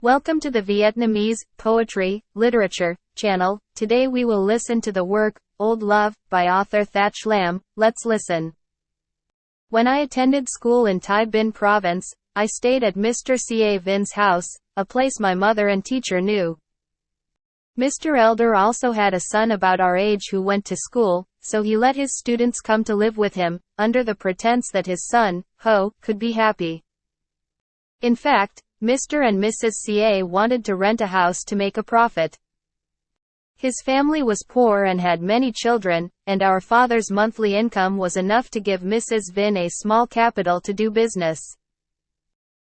Welcome to the Vietnamese Poetry, Literature channel. Today we will listen to the work, Old Love, by author Thach Lam. Let's listen. When I attended school in Tay Binh province, I stayed at Mr. Ca Vin's house, a place my mother and teacher knew. Mr. Elder also had a son about our age who went to school, so he let his students come to live with him, under the pretense that his son, Ho, could be happy. In fact, Mr. and Mrs. Ca wanted to rent a house to make a profit. His family was poor and had many children, and our father's monthly income was enough to give Mrs. Vin a small capital to do business.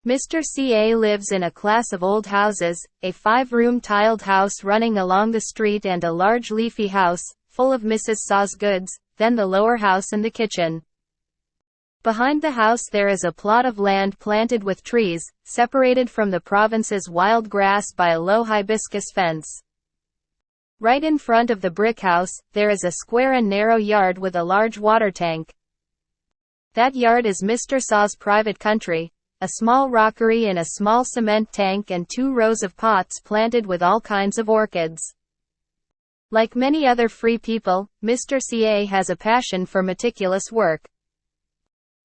Mr. Ca lives in a class of old houses, a 5-room tiled house running along the street and a large leafy house, full of Mrs. Ca's goods, then the lower house and the kitchen. Behind the house there is a plot of land planted with trees, separated from the province's wild grass by a low hibiscus fence. Right in front of the brick house, there is a square and narrow yard with a large water tank. That yard is Mr. Ca's private country, a small rockery in a small cement tank and 2 rows of pots planted with all kinds of orchids. Like many other free people, Mr. Ca has a passion for meticulous work.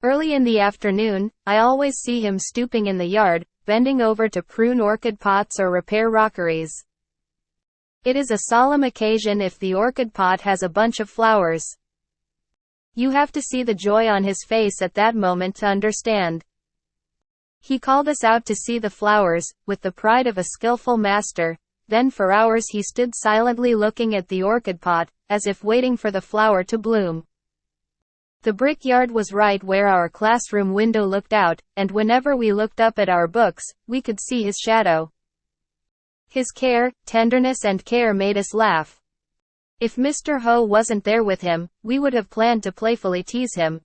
Early in the afternoon, I always see him stooping in the yard, bending over to prune orchid pots or repair rockeries. It is a solemn occasion if the orchid pot has a bunch of flowers. You have to see the joy on his face at that moment to understand. He called us out to see the flowers, with the pride of a skillful master, then for hours he stood silently looking at the orchid pot, as if waiting for the flower to bloom. The brickyard was right where our classroom window looked out, and whenever we looked up at our books, we could see his shadow. His care, tenderness and care made us laugh. If Mr. Ho wasn't there with him, we would have planned to playfully tease him.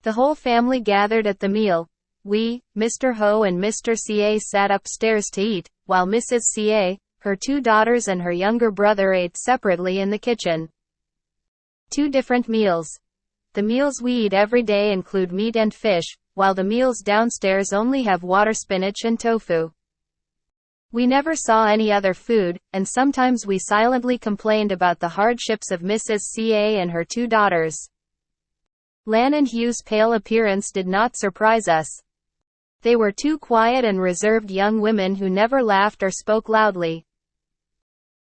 The whole family gathered at the meal. We, Mr. Ho and Mr. Ca sat upstairs to eat, while Mrs. Ca, her 2 daughters and her younger brother ate separately in the kitchen. 2 different meals. The meals we eat every day include meat and fish, while the meals downstairs only have water spinach and tofu. We never saw any other food, and sometimes we silently complained about the hardships of Mrs. Ca and her 2 daughters. Lan and Hugh's pale appearance did not surprise us. They were 2 quiet and reserved young women who never laughed or spoke loudly.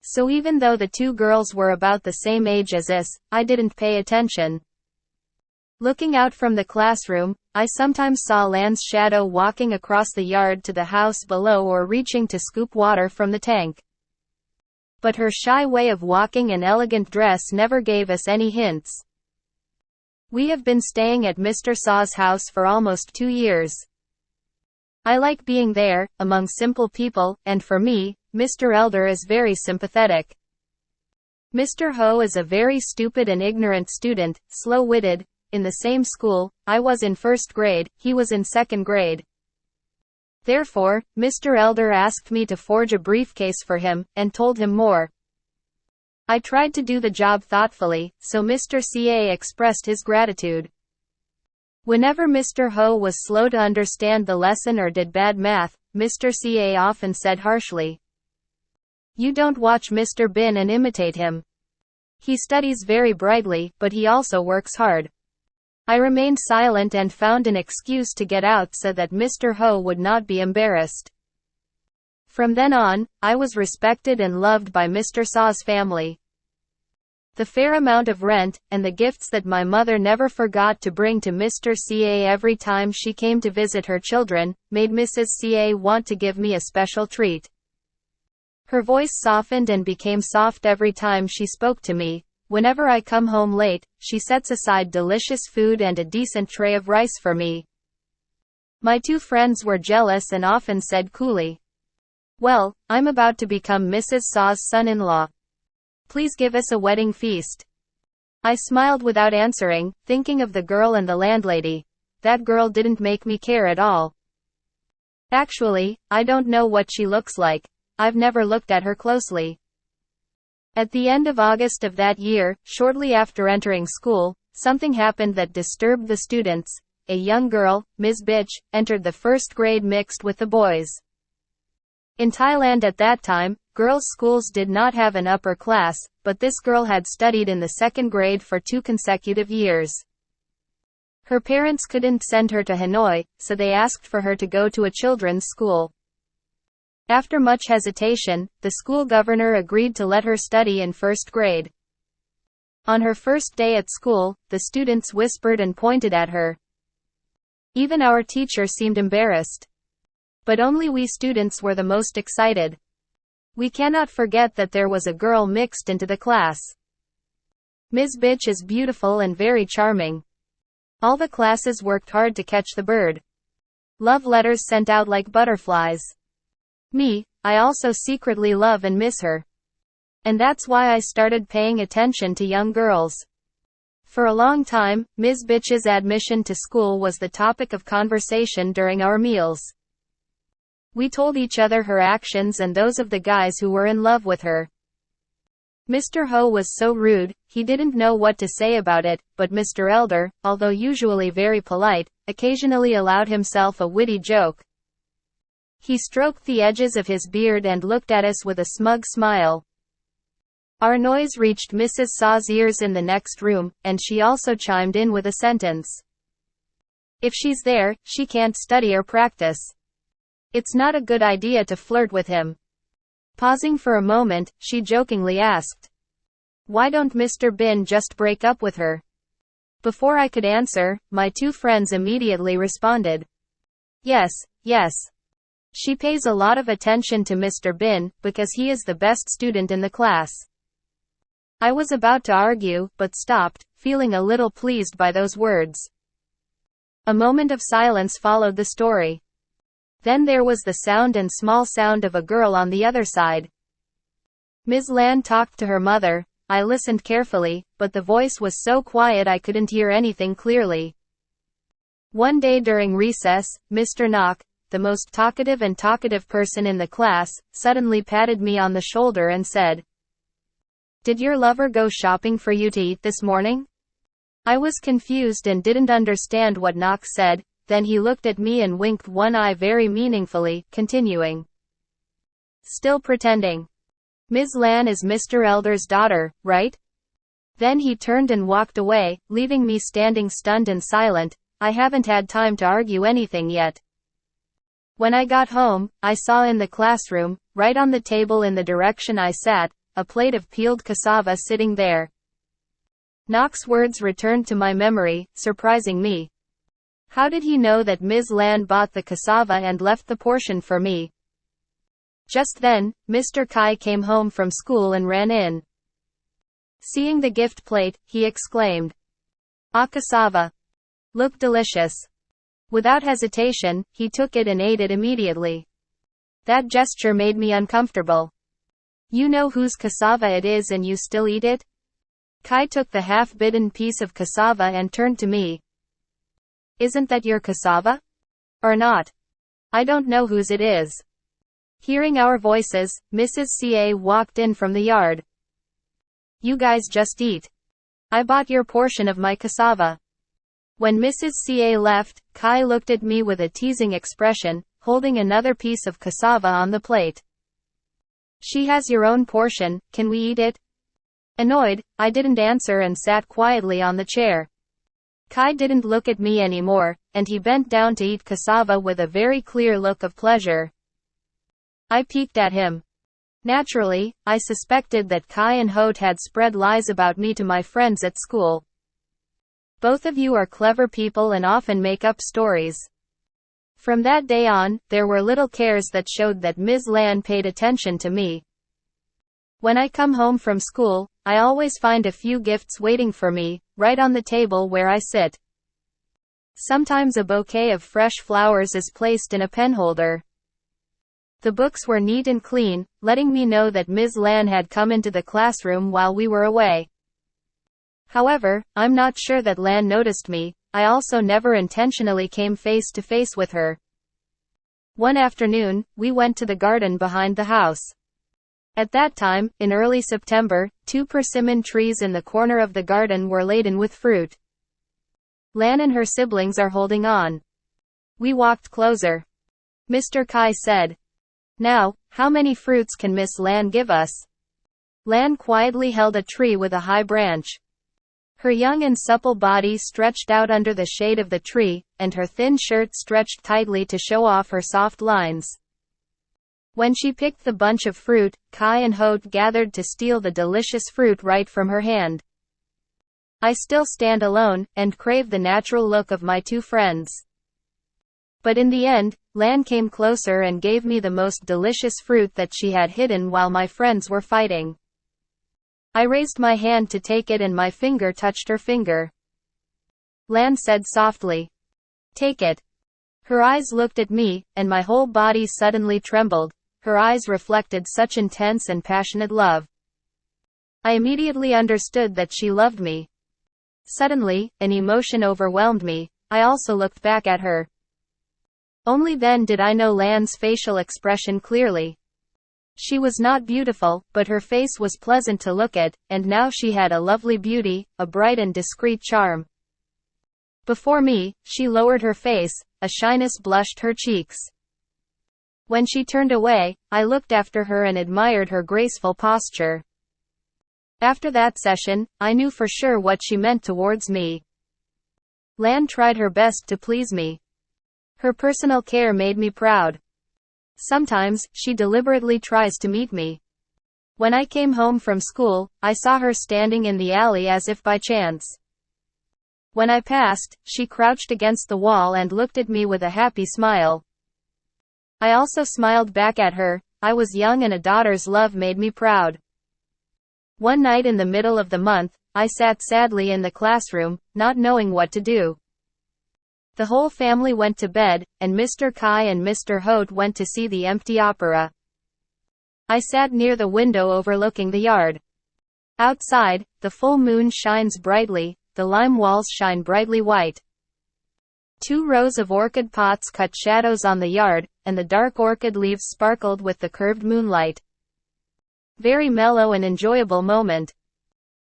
So even though the 2 girls were about the same age as us, I didn't pay attention. Looking out from the classroom, I sometimes saw Lan's shadow walking across the yard to the house below or reaching to scoop water from the tank. But her shy way of walking and elegant dress never gave us any hints. We have been staying at Mr. Ca's house for almost 2 years. I like being there, among simple people, and for me, Mr. Elder is very sympathetic. Mr. Ho is a very stupid and ignorant student, slow-witted. In the same school, I was in 1st grade, he was in 2nd grade. Therefore, Mr. Elder asked me to forge a briefcase for him, and told him more. I tried to do the job thoughtfully, so Mr. Ca expressed his gratitude. Whenever Mr. Ho was slow to understand the lesson or did bad math, Mr. Ca often said harshly, "You don't watch Mr. Bin and imitate him. He studies very brightly, but he also works hard." I remained silent and found an excuse to get out so that Mr. Ho would not be embarrassed. From then on, I was respected and loved by Mr. Ca's family. The fair amount of rent, and the gifts that my mother never forgot to bring to Mr. Ca every time she came to visit her children, made Mrs. Ca want to give me a special treat. Her voice softened and became soft every time she spoke to me. Whenever I come home late, she sets aside delicious food and a decent tray of rice for me. My 2 friends were jealous and often said coolly, "Well, I'm about to become Mrs. Ca's son-in-law. Please give us a wedding feast." I smiled without answering, thinking of the girl and the landlady. That girl didn't make me care at all. Actually, I don't know what she looks like. I've never looked at her closely. At the end of August of that year, shortly after entering school, something happened that disturbed the students. A young girl, Ms. Bitch, entered the 1st grade mixed with the boys. In Thailand at that time, girls' schools did not have an upper class, but this girl had studied in the second grade for 2 consecutive years. Her parents couldn't send her to Hanoi, so they asked for her to go to a children's school. After much hesitation, the school governor agreed to let her study in first grade. On her first day at school, the students whispered and pointed at her. Even our teacher seemed embarrassed. But only we students were the most excited. We cannot forget that there was a girl mixed into the class. Ms. Bitch is beautiful and very charming. All the classes worked hard to catch the bird. Love letters sent out like butterflies. Me, I also secretly love and miss her. And that's why I started paying attention to young girls. For a long time, Ms. Bitch's admission to school was the topic of conversation during our meals. We told each other her actions and those of the guys who were in love with her. Mr. Ho was so rude, he didn't know what to say about it, but Mr. Elder, although usually very polite, occasionally allowed himself a witty joke. He stroked the edges of his beard and looked at us with a smug smile. Our noise reached Mrs. Saw's ears in the next room, and she also chimed in with a sentence. If she's there, she can't study or practice. It's not a good idea to flirt with him. Pausing for a moment, she jokingly asked, "Why don't Mr. Bin just break up with her?" Before I could answer, my 2 friends immediately responded. Yes, yes. She pays a lot of attention to Mr. Bin, because he is the best student in the class. I was about to argue, but stopped, feeling a little pleased by those words. A moment of silence followed the story. Then there was the sound and small sound of a girl on the other side. Ms. Lan talked to her mother. I listened carefully, but the voice was so quiet I couldn't hear anything clearly. One day during recess, Mr. Nok, the most talkative person in the class, suddenly patted me on the shoulder and said, "Did your lover go shopping for you to eat this morning?" I was confused and didn't understand what Nok said. Then he looked at me and winked one eye very meaningfully, continuing. Still pretending. Ms. Lan is Mr. Elder's daughter, right? Then he turned and walked away, leaving me standing stunned and silent. I haven't had time to argue anything yet. When I got home, I saw in the classroom, right on the table in the direction I sat, a plate of peeled cassava sitting there. Nok's words returned to my memory, surprising me. How did he know that Ms. Lan bought the cassava and left the portion for me? Just then, Mr. Kai came home from school and ran in. Seeing the gift plate, he exclaimed, "Ah, cassava. Look delicious." Without hesitation, he took it and ate it immediately. That gesture made me uncomfortable. You know whose cassava it is and you still eat it? Kai took the half-bitten piece of cassava and turned to me. Isn't that your cassava? Or not? I don't know whose it is. Hearing our voices, Mrs. CA walked in from the yard. You guys just eat. I bought your portion of my cassava. When Mrs. CA left, Kai looked at me with a teasing expression, holding another piece of cassava on the plate. She has your own portion, can we eat it? Annoyed, I didn't answer and sat quietly on the chair. Kai didn't look at me anymore, and he bent down to eat cassava with a very clear look of pleasure. I peeked at him. Naturally, I suspected that Kai and Hote had spread lies about me to my friends at school. Both of you are clever people and often make up stories. From that day on, there were little cares that showed that Ms. Lan paid attention to me. When I come home from school, I always find a few gifts waiting for me, right on the table where I sit. Sometimes a bouquet of fresh flowers is placed in a penholder. The books were neat and clean, letting me know that Ms. Lan had come into the classroom while we were away. However, I'm not sure that Lan noticed me. I also never intentionally came face to face with her. One afternoon, we went to the garden behind the house. At that time, in early September, 2 persimmon trees in the corner of the garden were laden with fruit. Lan and her siblings are holding on. We walked closer. Mr. Kai said, Now, how many fruits can Miss Lan give us? Lan quietly held a tree with a high branch. Her young and supple body stretched out under the shade of the tree, and her thin shirt stretched tightly to show off her soft lines. When she picked the bunch of fruit, Kai and Hote gathered to steal the delicious fruit right from her hand. I still stand alone, and crave the natural look of my two friends. But in the end, Lan came closer and gave me the most delicious fruit that she had hidden while my friends were fighting. I raised my hand to take it and my finger touched her finger. Lan said softly, "Take it." Her eyes looked at me, and my whole body suddenly trembled. Her eyes reflected such intense and passionate love. I immediately understood that she loved me. Suddenly, an emotion overwhelmed me. I also looked back at her. Only then did I know Lan's facial expression clearly. She was not beautiful, but her face was pleasant to look at, and now she had a lovely beauty, a bright and discreet charm. Before me, she lowered her face, a shyness blushed her cheeks. When she turned away, I looked after her and admired her graceful posture. After that session, I knew for sure what she meant towards me. Lan tried her best to please me. Her personal care made me proud. Sometimes, she deliberately tries to meet me. When I came home from school, I saw her standing in the alley as if by chance. When I passed, she crouched against the wall and looked at me with a happy smile. I also smiled back at her. I was young and a daughter's love made me proud. One night in the middle of the month, I sat sadly in the classroom, not knowing what to do. The whole family went to bed, and Mr. Kai and Mr. Hote went to see the empty opera. I sat near the window overlooking the yard. Outside, the full moon shines brightly, the lime walls shine brightly white. 2 rows of orchid pots cut shadows on the yard, and the dark orchid leaves sparkled with the curved moonlight. Very mellow and enjoyable moment.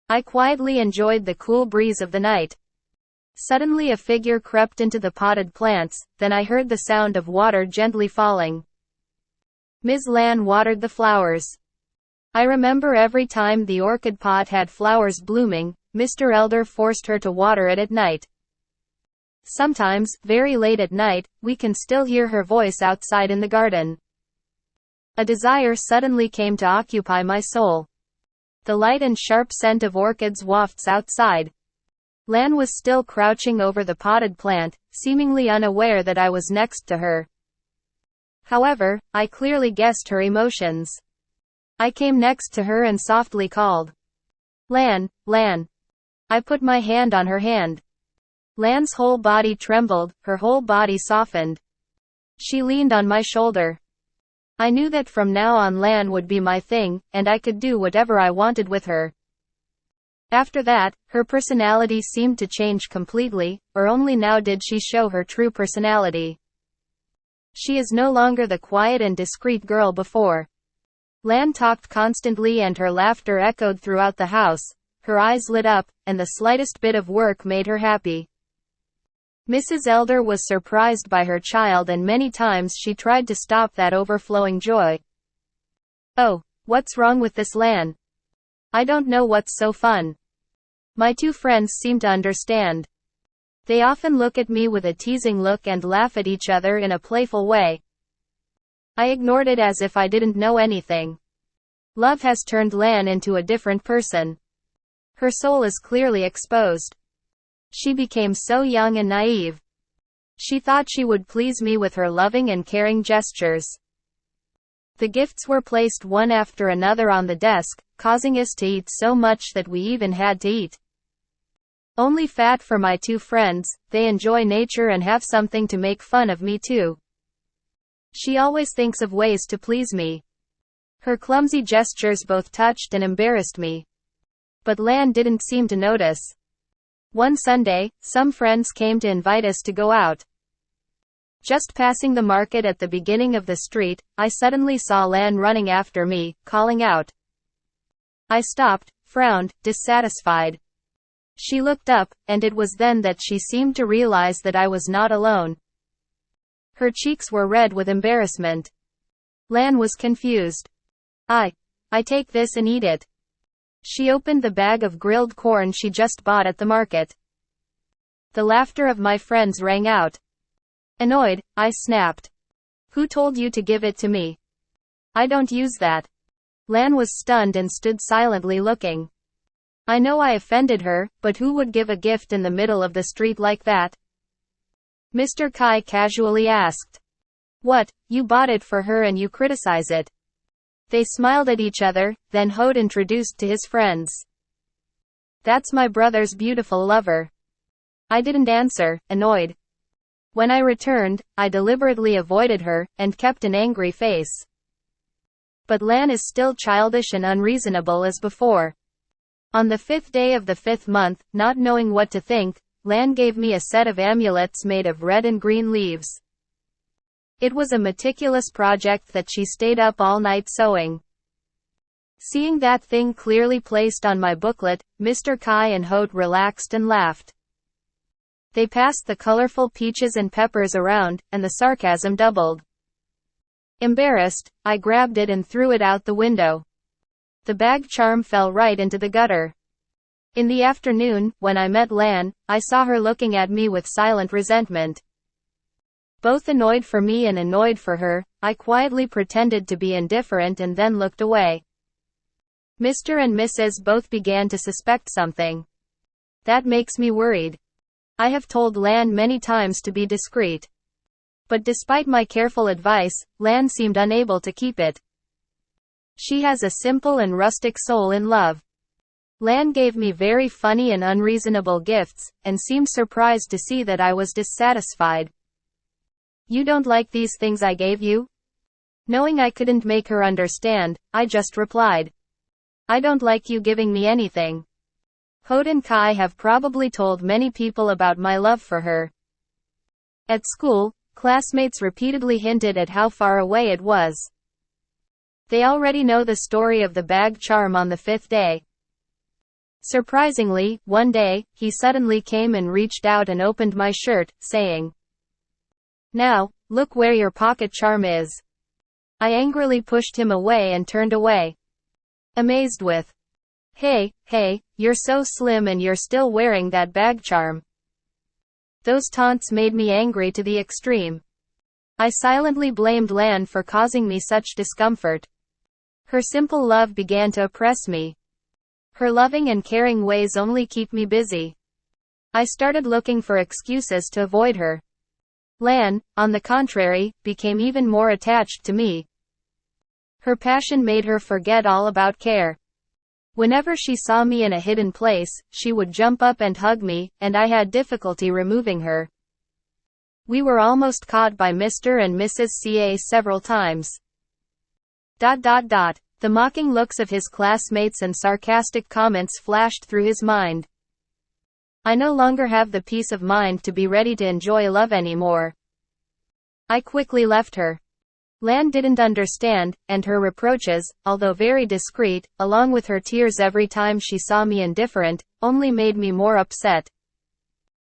I quietly enjoyed the cool breeze of the night. Suddenly a figure crept into the potted plants, then I heard the sound of water gently falling. Ms. Lan watered the flowers. I remember every time the orchid pot had flowers blooming, Mr. Elder forced her to water it at night. Sometimes, very late at night, we can still hear her voice outside in the garden. A desire suddenly came to occupy my soul. The light and sharp scent of orchids wafts outside. Lan was still crouching over the potted plant, seemingly unaware that I was next to her. However, I clearly guessed her emotions. I came next to her and softly called, "Lan, Lan." I put my hand on her hand. Lan's whole body trembled, her whole body softened. She leaned on my shoulder. I knew that from now on Lan would be my thing, and I could do whatever I wanted with her. After that, her personality seemed to change completely, or only now did she show her true personality. She is no longer the quiet and discreet girl before. Lan talked constantly and her laughter echoed throughout the house. Her eyes lit up, and the slightest bit of work made her happy. Mrs. Elder was surprised by her child and many times she tried to stop that overflowing joy. "Oh, what's wrong with this Lan? I don't know what's so fun." My two friends seem to understand. They often look at me with a teasing look and laugh at each other in a playful way. I ignored it as if I didn't know anything. Love has turned Lan into a different person. Her soul is clearly exposed. She became so young and naive. She thought she would please me with her loving and caring gestures. The gifts were placed one after another on the desk, causing us to eat so much that we even had to eat. Only fat for my two friends. They enjoy nature and have something to make fun of me too. She always thinks of ways to please me. Her clumsy gestures both touched and embarrassed me. But Lan didn't seem to notice. One Sunday, some friends came to invite us to go out. Just passing the market at the beginning of the street, I suddenly saw Lan running after me, calling out. I stopped, frowned, dissatisfied. She looked up, and it was then that she seemed to realize that I was not alone. Her cheeks were red with embarrassment. Lan was confused. I take this and eat it. She opened the bag of grilled corn she just bought at the market. The laughter of my friends rang out. Annoyed, I snapped. Who told you to give it to me? I don't use that. Lan was stunned and stood silently looking. I know I offended her, but who would give a gift in the middle of the street like that? Mr. Kai casually asked. What, you bought it for her and you criticize it? They smiled at each other, then Hode introduced to his friends. That's my brother's beautiful lover. I didn't answer, annoyed. When I returned, I deliberately avoided her, and kept an angry face. But Lan is still childish and unreasonable as before. On the 5th day of the 5th month, not knowing what to think, Lan gave me a set of amulets made of red and green leaves. It was a meticulous project that she stayed up all night sewing. Seeing that thing clearly placed on my booklet, Mr. Kai and Hode relaxed and laughed. They passed the colorful peaches and peppers around, and the sarcasm doubled. Embarrassed, I grabbed it and threw it out the window. The bag charm fell right into the gutter. In the afternoon, when I met Lan, I saw her looking at me with silent resentment. Both annoyed for me and annoyed for her, I quietly pretended to be indifferent and then looked away. Mr. and Mrs. both began to suspect something. That makes me worried. I have told Lan many times to be discreet. But despite my careful advice, Lan seemed unable to keep it. She has a simple and rustic soul in love. Lan gave me very funny and unreasonable gifts, and seemed surprised to see that I was dissatisfied. You don't like these things I gave you? Knowing I couldn't make her understand, I just replied. I don't like you giving me anything. Hode and Kai have probably told many people about my love for her. At school, classmates repeatedly hinted at how far away it was. They already know the story of the bag charm on the 5th day. Surprisingly, one day, he suddenly came and reached out and opened my shirt, saying, Now, look where your pocket charm is. I angrily pushed him away and turned away. Amazed with, Hey, you're so slim and you're still wearing that bag charm. Those taunts made me angry to the extreme. I silently blamed Lan for causing me such discomfort. Her simple love began to oppress me. Her loving and caring ways only keep me busy. I started looking for excuses to avoid her. Lan, on the contrary, became even more attached to me. Her passion made her forget all about care. Whenever she saw me in a hidden place, she would jump up and hug me, and I had difficulty removing her. We were almost caught by Mr. and Mrs. CA several times. The mocking looks of his classmates and sarcastic comments flashed through his mind. I no longer have the peace of mind to be ready to enjoy love anymore. I quickly left her. Lan didn't understand, and her reproaches, although very discreet, along with her tears every time she saw me indifferent, only made me more upset.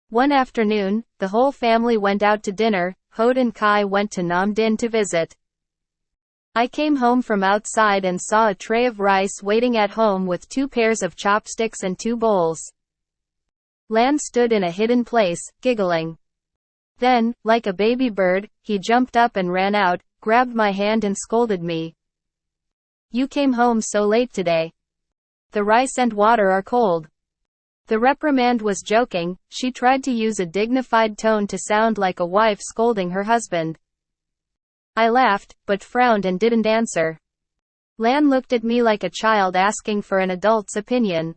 One afternoon, the whole family went out to dinner. Hode and Kai went to Nam Dinh to visit. I came home from outside and saw a tray of rice waiting at home with 2 pairs of chopsticks and 2 bowls. Lan stood in a hidden place, giggling. Then, like a baby bird, he jumped up and ran out, grabbed my hand and scolded me. You came home so late today. The rice and water are cold. The reprimand was joking. She tried to use a dignified tone to sound like a wife scolding her husband. I laughed, but frowned and didn't answer. Lan looked at me like a child asking for an adult's opinion.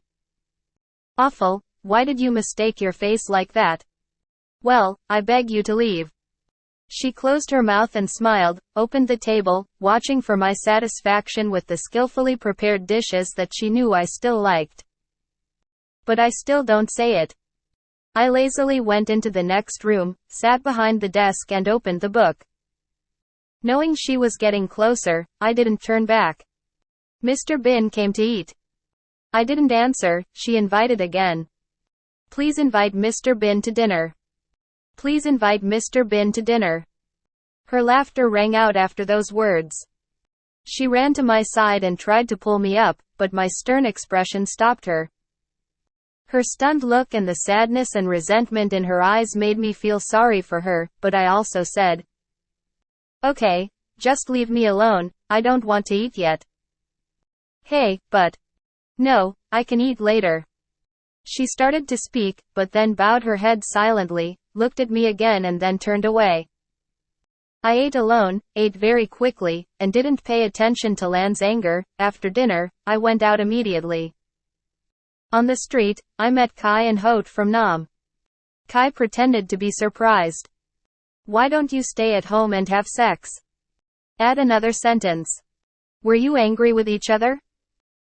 Awful, why did you mistake your face like that? Well, I beg you to leave. She closed her mouth and smiled, opened the table, watching for my satisfaction with the skillfully prepared dishes that she knew I still liked. But I still don't say it. I lazily went into the next room, sat behind the desk and opened the book. Knowing she was getting closer, I didn't turn back. Mr. Bin came to eat. I didn't answer. She invited again. Please invite Mr. Bin to dinner. Please invite Mr. Bin to dinner. Her laughter rang out after those words. She ran to my side and tried to pull me up, but my stern expression stopped her. Her stunned look and the sadness and resentment in her eyes made me feel sorry for her, but I also said, "Okay, just leave me alone, I don't want to eat yet." "Hey, but..." "No, I can eat later." She started to speak, but then bowed her head silently, looked at me again and then turned away. I ate alone, ate very quickly, and didn't pay attention to Lan's anger. After dinner, I went out immediately. On the street, I met Kai and Hote from Nam. Kai pretended to be surprised. "Why don't you stay at home and have sex?" Add another sentence. "Were you angry with each other?"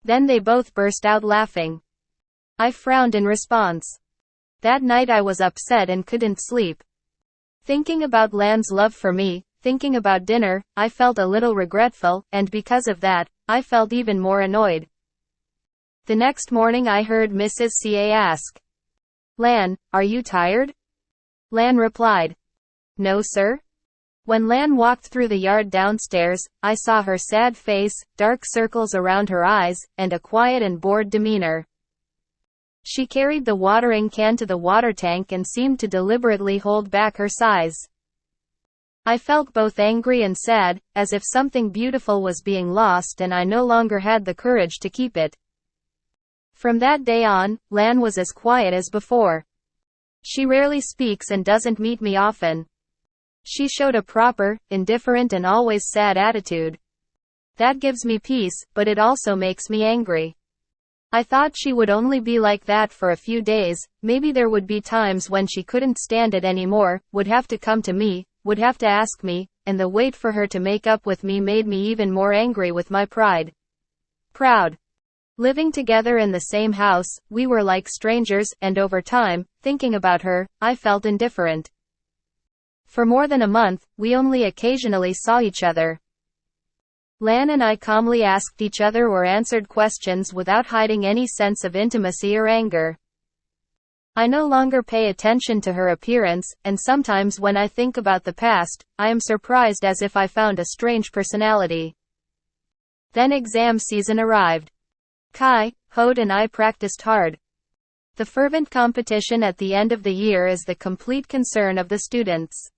Then they both burst out laughing. I frowned in response. That night I was upset and couldn't sleep. Thinking about Lan's love for me, thinking about dinner, I felt a little regretful, and because of that, I felt even more annoyed. The next morning I heard Mrs. CA ask, "Lan, are you tired?" Lan replied, "No sir." When Lan walked through the yard downstairs, I saw her sad face, dark circles around her eyes, and a quiet and bored demeanor. She carried the watering can to the water tank and seemed to deliberately hold back her sighs. I felt both angry and sad, as if something beautiful was being lost and I no longer had the courage to keep it. From that day on, Lan was as quiet as before. She rarely speaks and doesn't meet me often. She showed a proper, indifferent and always sad attitude. That gives me peace, but it also makes me angry. I thought she would only be like that for a few days, maybe there would be times when she couldn't stand it anymore, would have to come to me, would have to ask me, and the wait for her to make up with me made me even more angry with my pride. Proud. Living together in the same house, we were like strangers, and over time, thinking about her, I felt indifferent. For more than a month, we only occasionally saw each other. Lan and I calmly asked each other or answered questions without hiding any sense of intimacy or anger. I no longer pay attention to her appearance, and sometimes when I think about the past, I am surprised as if I found a strange personality. Then exam season arrived. Kai, Hote and I practiced hard. The fervent competition at the end of the year is the complete concern of the students.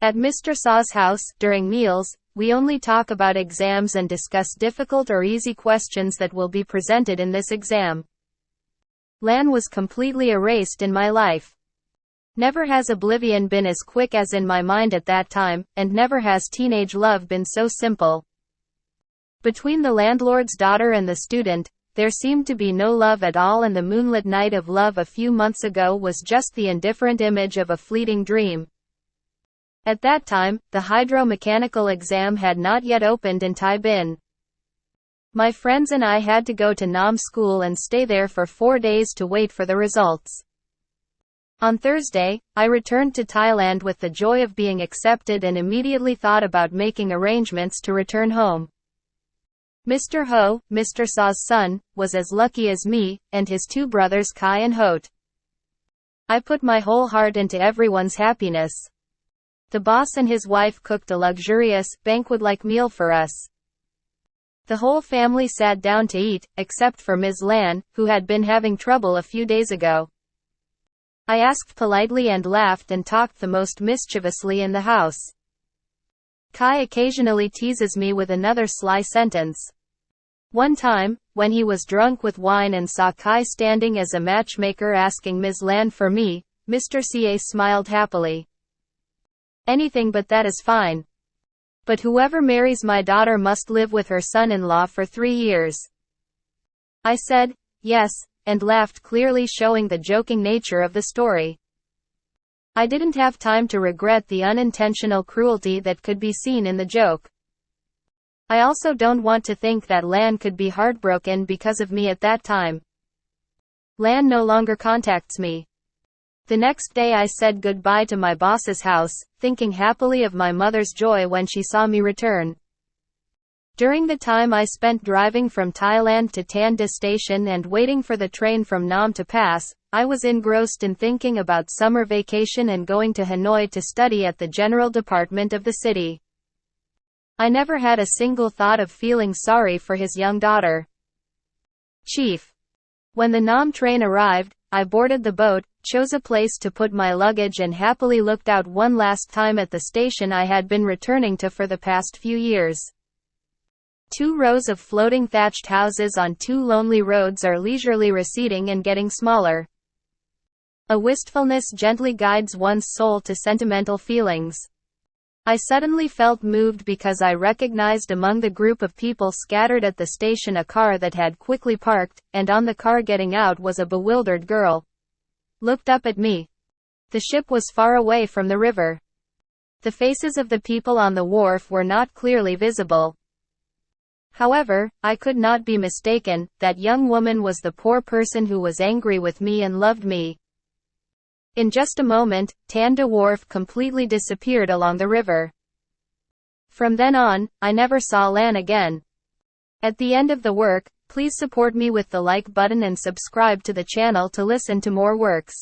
At Mr. Saw's house, during meals, we only talk about exams and discuss difficult or easy questions that will be presented in this exam. Lan was completely erased in my life. Never has oblivion been as quick as in my mind at that time, and never has teenage love been so simple. Between the landlord's daughter and the student, there seemed to be no love at all, and the moonlit night of love a few months ago was just the indifferent image of a fleeting dream. At that time, the hydro-mechanical exam had not yet opened in Tai Bin. My friends and I had to go to Nam school and stay there for 4 days to wait for the results. On Thursday, I returned to Thailand with the joy of being accepted and immediately thought about making arrangements to return home. Mr. Ho, Mr. Saw's son, was as lucky as me, and his 2 brothers Kai and Hote. I put my whole heart into everyone's happiness. The boss and his wife cooked a luxurious, banquet-like meal for us. The whole family sat down to eat, except for Ms. Lan, who had been having trouble a few days ago. I asked politely and laughed and talked the most mischievously in the house. Kai occasionally teases me with another sly sentence. One time, when he was drunk with wine and saw Kai standing as a matchmaker asking Ms. Lan for me, Mr. CA smiled happily. "Anything but that is fine. But whoever marries my daughter must live with her son-in-law for 3 years." I said, "Yes," and laughed, clearly showing the joking nature of the story. I didn't have time to regret the unintentional cruelty that could be seen in the joke. I also don't want to think that Lan could be heartbroken because of me at that time. Lan no longer contacts me. The next day I said goodbye to my boss's house, thinking happily of my mother's joy when she saw me return. During the time I spent driving from Thailand to Tan Da Station and waiting for the train from Nam to pass, I was engrossed in thinking about summer vacation and going to Hanoi to study at the general department of the city. I never had a single thought of feeling sorry for his young daughter. Chief. When the Nam train arrived, I boarded the boat, chose a place to put my luggage and happily looked out one last time at the station I had been returning to for the past few years. 2 rows of floating thatched houses on 2 lonely roads are leisurely receding and getting smaller. A wistfulness gently guides one's soul to sentimental feelings. I suddenly felt moved because I recognized among the group of people scattered at the station a car that had quickly parked, and on the car getting out was a bewildered girl. Looked up at me. The ship was far away from the river. The faces of the people on the wharf were not clearly visible. However, I could not be mistaken, that young woman was the poor person who was angry with me and loved me. In just a moment, Tanda Wharf completely disappeared along the river. From then on, I never saw Lan again. At the end of the work, please support me with the like button and subscribe to the channel to listen to more works.